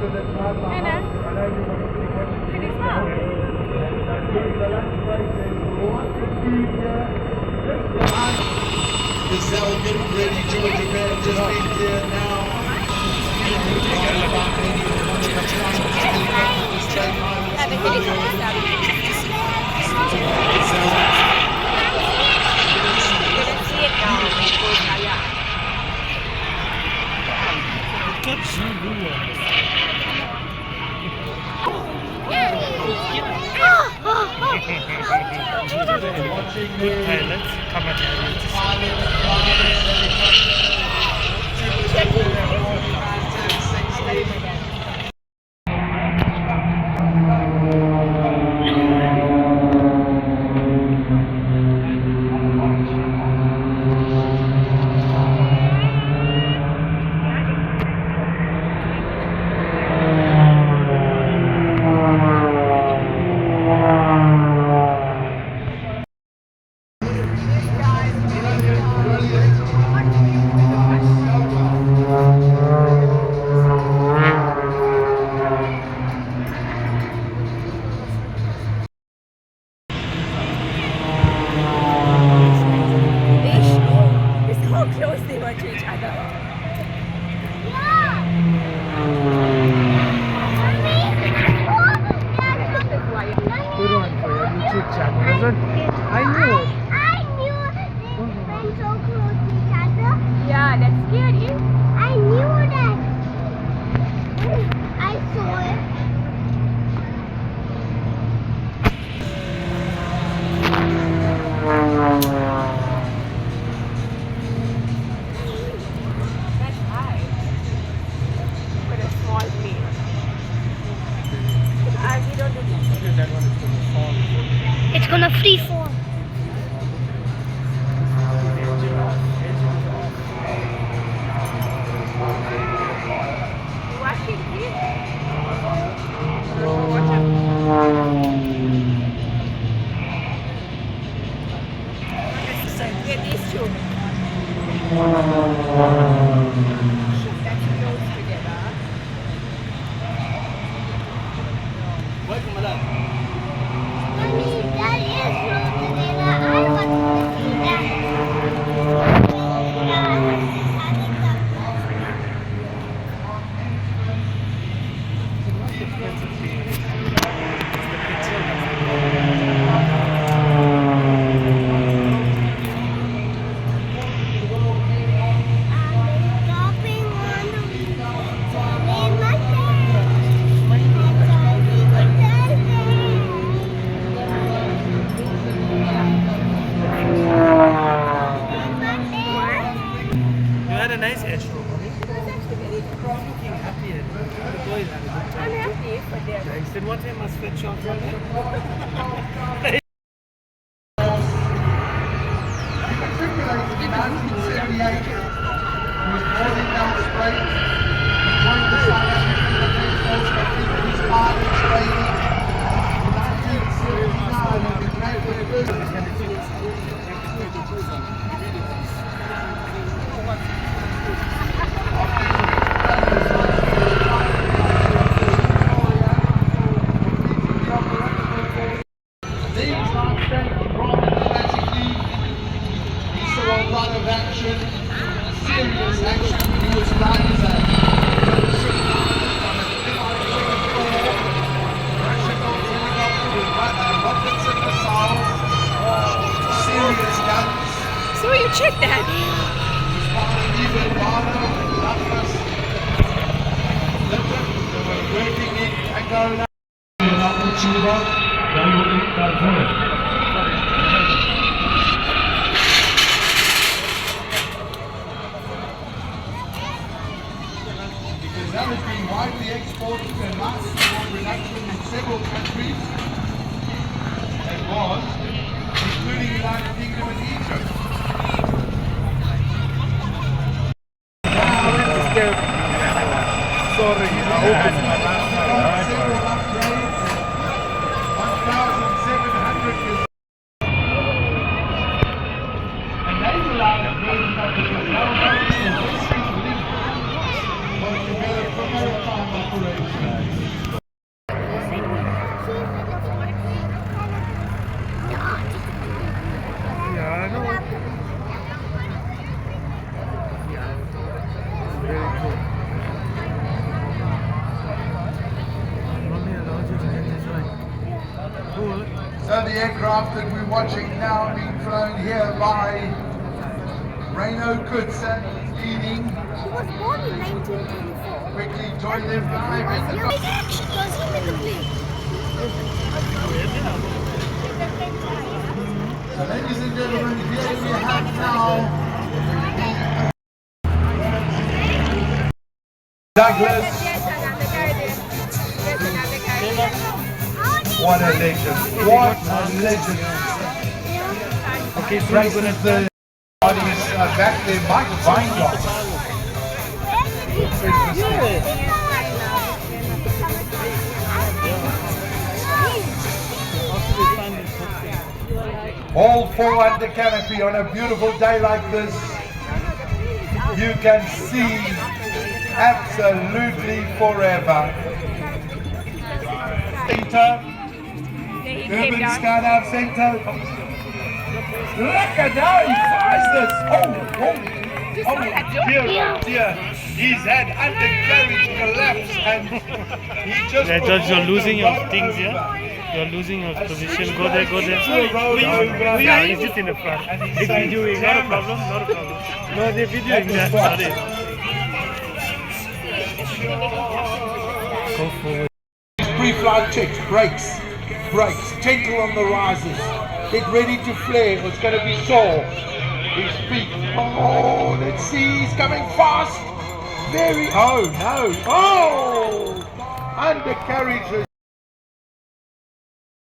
Anna, can you smell? Gazelle getting ready, Georgia Man just being there now. Good pilots come at How close they were to each other. Good one for your YouTube channel, isn't it? I knew it. I knew they went so close to each other. Yeah, that scared you. I knew that. I saw it. That's high. For a small plane. We don't do that. That one is going to fall. It's gonna free fall. Watching this. Watch out. Get these two. That's close together. Mommy, that is close together. I want to see that. You had a nice airshow, mommy. Looking happy. The boys had a good I'm time. happy for them. Thanks. Then what time must fetch off from here? Serious action, he was flying So you check that. That has been widely exported and lasted for production in several countries and was, including the United Kingdom and Egypt. Sorry, I opened my last Several upgrades, 1,700 years. And they've allowed the version of the technology and basic link was developed for maritime operations. aircraft that we're watching now being flown here by Reino Kutzer leading. He was born in 1924. Quickly join them live in the Does he make the plane? So ladies and gentlemen, here we have now Douglas. What a legend. What a legend. Okay, so Graces the audience back there, Mike Weingart. All four under canopy on a beautiful day like this. You can see absolutely forever. Center, Urban Skydive Center. Look at how he flies this. Oh, dear, dear. He's had undercarriage collapse and he just... Yeah, George, you're losing your things, yeah? You're losing your position. Go there, go there. Yeah, he's just in the front. They're videoing, not a problem, not a problem. No, they're videoing that, sorry. Go forward. Pre-flight checks, brakes, gentle on the rises. Get ready to flare, it's going to be sore. His feet, oh, let's see, he's coming fast. Oh no, oh, undercarriage.